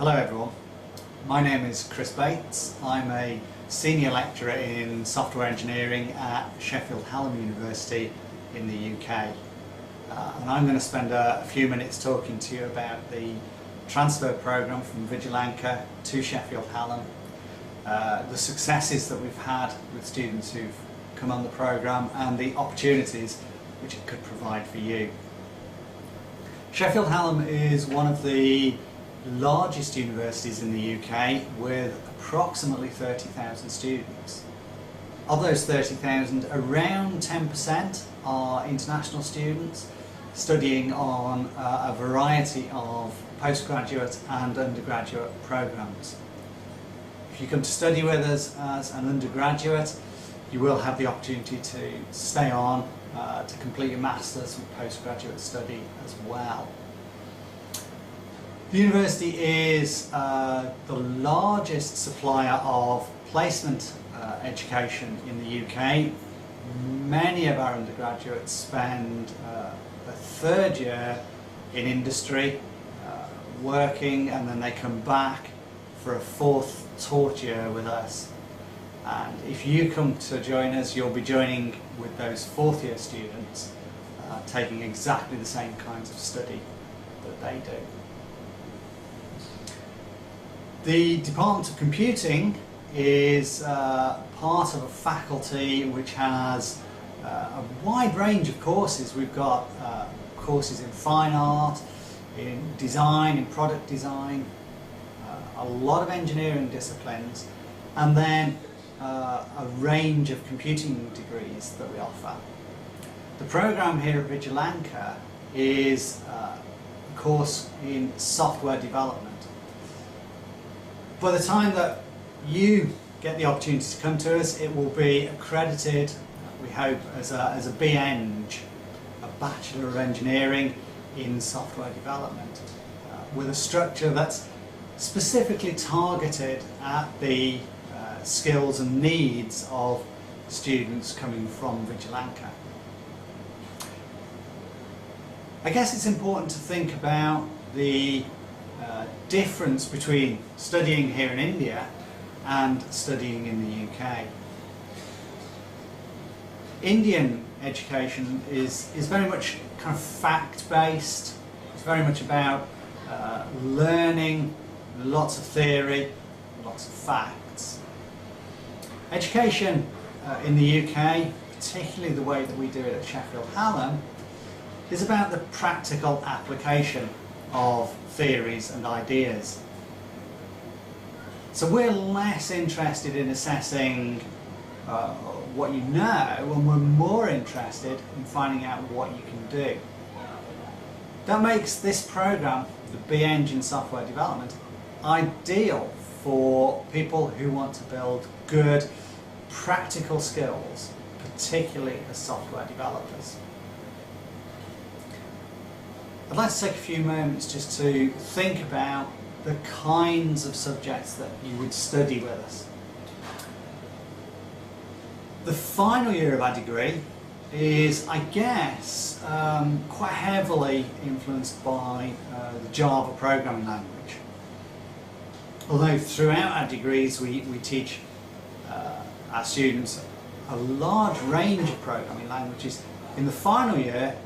Hello everyone, my name is Chris Bates. I'm a senior lecturer in software engineering at Sheffield Hallam University in the UK. And I'm going to spend a few minutes talking to you about the transfer programme from Vigilanka to Sheffield Hallam, the successes that we've had with students who've come on the programme and the opportunities which it could provide for you. Sheffield Hallam is one of the largest universities in the UK with approximately 30,000 students. Of those 30,000, around 10% are international students studying on a variety of postgraduate and undergraduate programmes. If you come to study with us as an undergraduate, you will have the opportunity to stay on to complete your Masters with postgraduate study as well. The university is the largest supplier of placement education in the UK. Many of our undergraduates spend a third year in industry working, and then they come back for a fourth taught year with us. And if you come to join us, you'll be joining with those fourth year students taking exactly the same kinds of study that they do. The Department of Computing is part of a faculty which has a wide range of courses. We've got courses in fine art, in design, in product design, a lot of engineering disciplines, and then a range of computing degrees that we offer. The programme here at Vigilanka is a course in software development. By the time that you get the opportunity to come to us, it will be accredited, we hope, as a BEng, a Bachelor of Engineering in Software Development, with a structure that's specifically targeted at the skills and needs of students coming from Vigilanka. I guess it's important to think about the difference between studying here in India and studying in the UK. Indian education is very much kind of fact-based. It's very much about learning, lots of theory, lots of facts. Education in the UK, particularly the way that we do it at Sheffield Hallam, is about the practical application of theories and ideas. So we're less interested in assessing what you know, and we're more interested in finding out what you can do. That makes this programme, the BEng in Software Development, ideal for people who want to build good practical skills, particularly as software developers. I'd like to take a few moments just to think about the kinds of subjects that you would study with us. The final year of our degree is, I guess, quite heavily influenced by the Java programming language. Although throughout our degrees we teach our students a large range of programming languages, in the final year,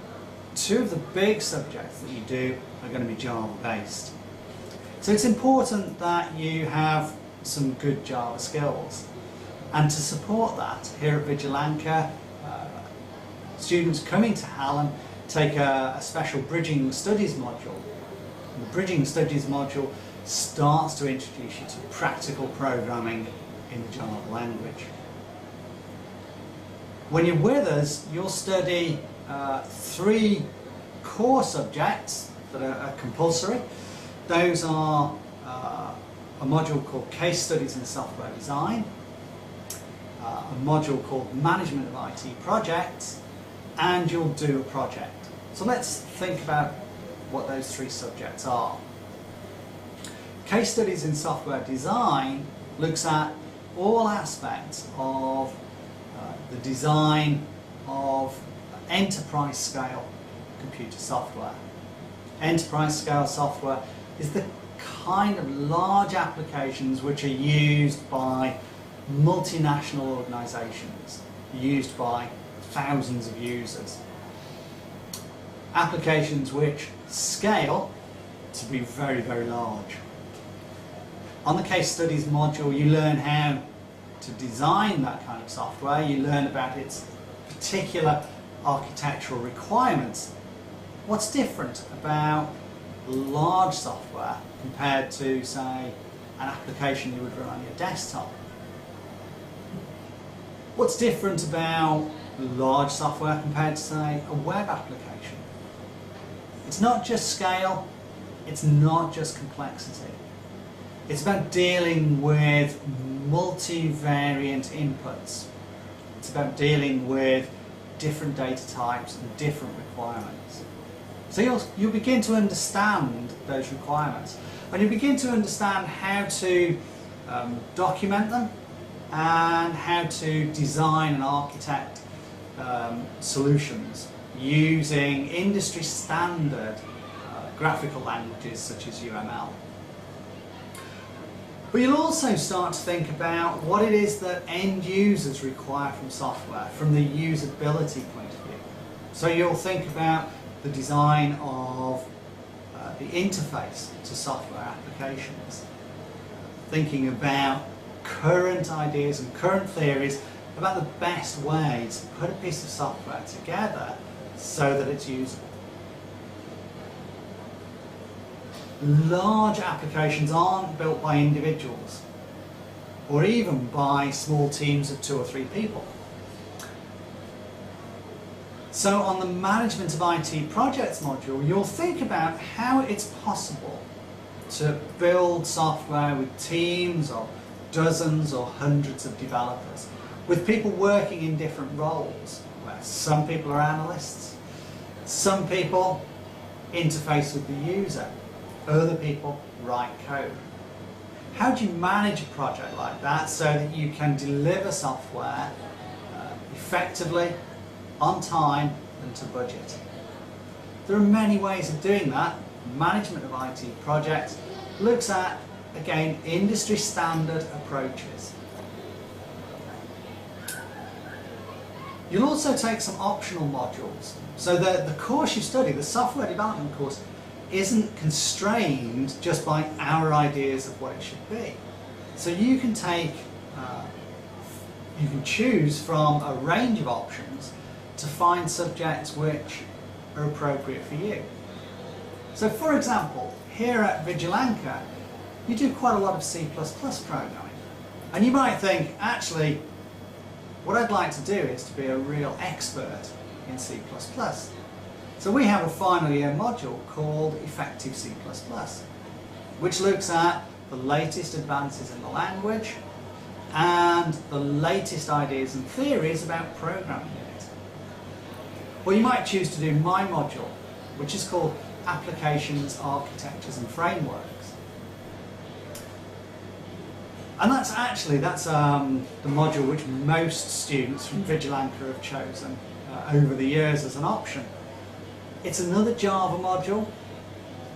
two of the big subjects that you do are going to be Java based. So it's important that you have some good Java skills. And to support that, here at Vigilanka, students coming to Hallam take a special Bridging Studies module. And the Bridging Studies module starts to introduce you to practical programming in the Java language. When you're with us, you'll study three core subjects that are compulsory. Those are a module called Case Studies in Software Design, a module called Management of IT Projects, and you'll do a project. So let's think about what those three subjects are. Case Studies in Software Design looks at all aspects of the design of enterprise scale computer software. Enterprise scale software is the kind of large applications which are used by multinational organisations, used by thousands of users. Applications which scale to be very, very large. On the case studies module, you learn how to design that kind of software, you learn about its particular architectural requirements. What's different about large software compared to, say, an application you would run on your desktop? What's different about large software compared to, say, a web application? It's not just scale, it's not just complexity. It's about dealing with multivariant inputs. It's about dealing with different data types and different requirements. So you'll begin to understand those requirements, and you begin to understand how to document them and how to design and architect solutions using industry standard graphical languages such as UML. But you'll also start to think about what it is that end users require from software from the usability point of view. So you'll think about the design of the interface to software applications, thinking about current ideas and current theories about the best way to put a piece of software together so that it's usable. Large applications aren't built by individuals or even by small teams of 2 or 3 people. So on the Management of IT Projects module, you'll think about how it's possible to build software with teams of dozens or hundreds of developers, with people working in different roles, where some people are analysts, some people interface with the user, other people write code. How do you manage a project like that so that you can deliver software effectively, on time and to budget? There are many ways of doing that. Management of IT projects looks at, again, industry standard approaches. You'll also take some optional modules, so that the course you study, the software development course, isn't constrained just by our ideas of what it should be. So you can you can choose from a range of options to find subjects which are appropriate for you. So for example, here at Vigilanka, you do quite a lot of C++ programming. And you might think, actually, what I'd like to do is to be a real expert in C++. So we have a final year module called Effective C++, which looks at the latest advances in the language and the latest ideas and theories about programming in it. Or you might choose to do my module, which is called Applications, Architectures and Frameworks. And that's the module which most students from Vigilanka have chosen over the years as an option. It's another Java module.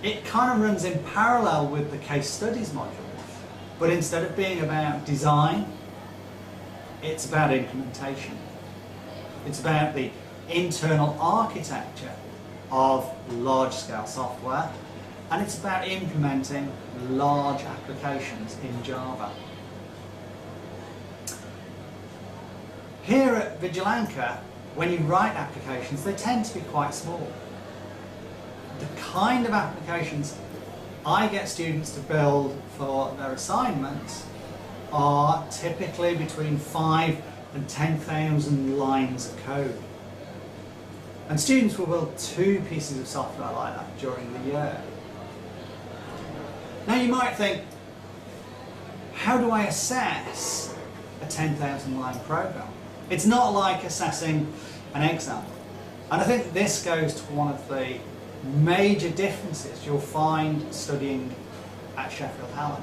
It kind of runs in parallel with the case studies module, but instead of being about design, it's about implementation. It's about the internal architecture of large-scale software, and it's about implementing large applications in Java. Here at Vigilanka, when you write applications, they tend to be quite small. The kind of applications I get students to build for their assignments are typically between 5 and 10,000 lines of code. And students will build 2 pieces of software like that during the year. Now you might think, how do I assess a 10,000 line program? It's not like assessing an exam. And I think this goes to one of the major differences you'll find studying at Sheffield Hallam.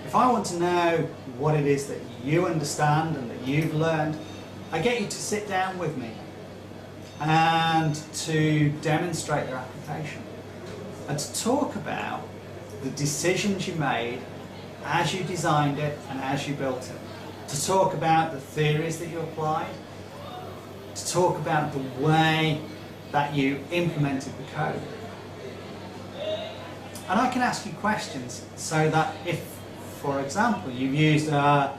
If I want to know what it is that you understand and that you've learned, I get you to sit down with me and to demonstrate your application. and to talk about the decisions you made as you designed it and as you built it. To talk about the theories that you applied, to talk about the way that you implemented the code. And I can ask you questions so that if, for example, you've used a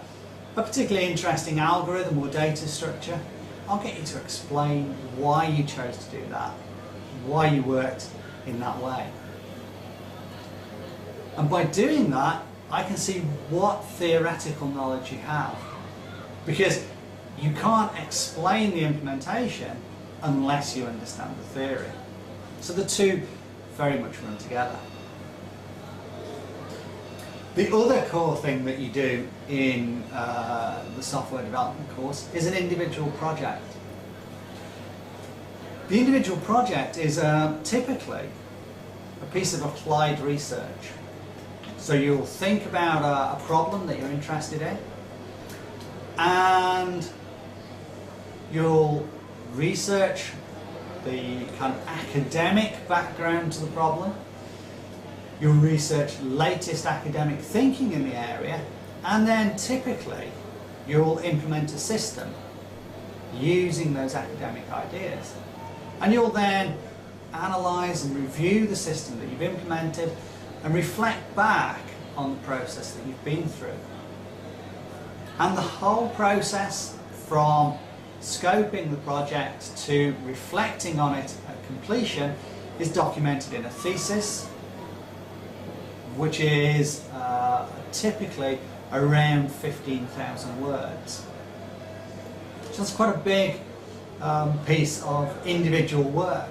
particularly interesting algorithm or data structure, I'll get you to explain why you chose to do that, why you worked in that way. And by doing that, I can see what theoretical knowledge you have. Because you can't explain the implementation unless you understand the theory. So the two very much run together. The other core thing that you do in the software development course is an individual project. The individual project is typically a piece of applied research. So you'll think about a problem that you're interested in, and you'll research the kind of academic background to the problem. You'll research latest academic thinking in the area, and then typically you'll implement a system using those academic ideas. And you'll then analyse and review the system that you've implemented and reflect back on the process that you've been through. And the whole process from scoping the project to reflecting on it at completion is documented in a thesis, which is typically around 15,000 words. So that's quite a big piece of individual work.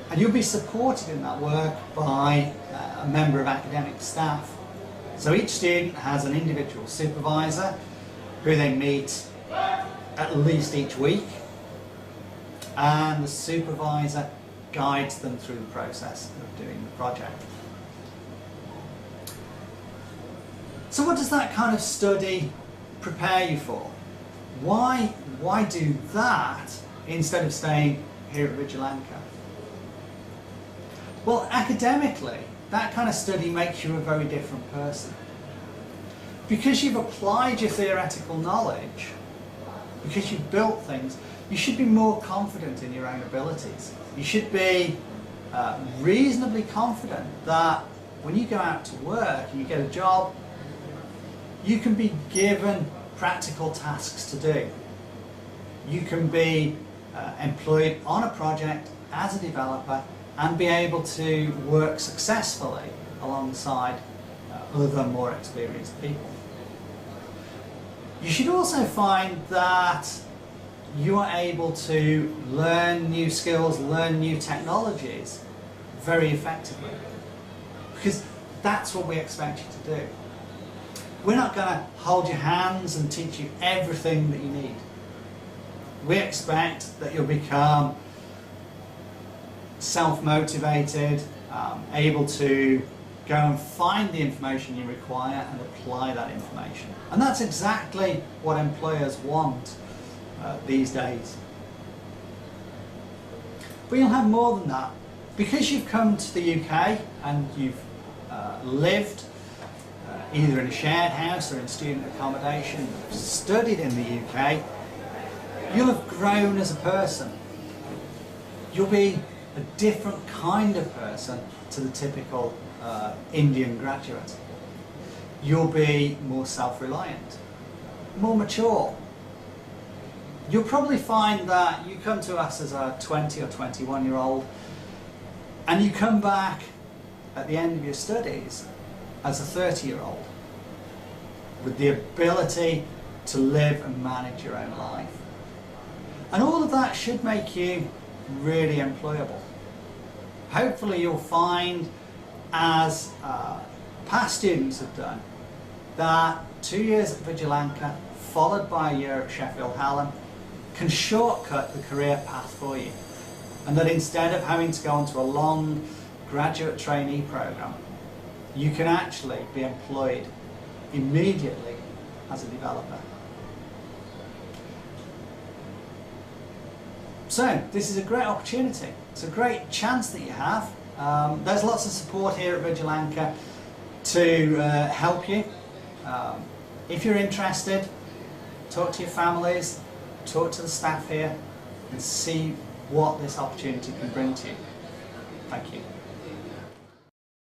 And you'll be supported in that work by a member of academic staff. So each student has an individual supervisor who they meet at least each week, and the supervisor guides them through the process of doing the project. So what does that kind of study prepare you for? Why do that instead of staying here at Vigilanka? Well, academically, that kind of study makes you a very different person. Because you've applied your theoretical knowledge, because you've built things, you should be more confident in your own abilities. You should be reasonably confident that when you go out to work and you get a job, you can be given practical tasks to do. You can be employed on a project as a developer and be able to work successfully alongside other more experienced people. You should also find that you are able to learn new skills, learn new technologies very effectively, because that's what we expect you to do. We're not going to hold your hands and teach you everything that you need. We expect that you'll become self-motivated, able to go and find the information you require and apply that information. And that's exactly what employers want these days. But you'll have more than that. Because you've come to the UK and you've lived either in a shared house or in student accommodation, studied in the UK, you'll have grown as a person. You'll be a different kind of person to the typical Indian graduate. You'll be more self-reliant, more mature. You'll probably find that you come to us as a 20 or 21-year-old and you come back at the end of your studies as a 30-year-old with the ability to live and manage your own life. And all of that should make you really employable. Hopefully you'll find, as past students have done, that 2 years at Vigilanka followed by a year at Sheffield Hallam can shortcut the career path for you, and that instead of having to go onto a long graduate trainee program, you can actually be employed immediately as a developer. So this is a great opportunity. It's a great chance that you have There's lots of support here at Vigilanka to help you. If you're interested, talk to your families, talk to the staff here and see what this opportunity can bring to you. Thank you.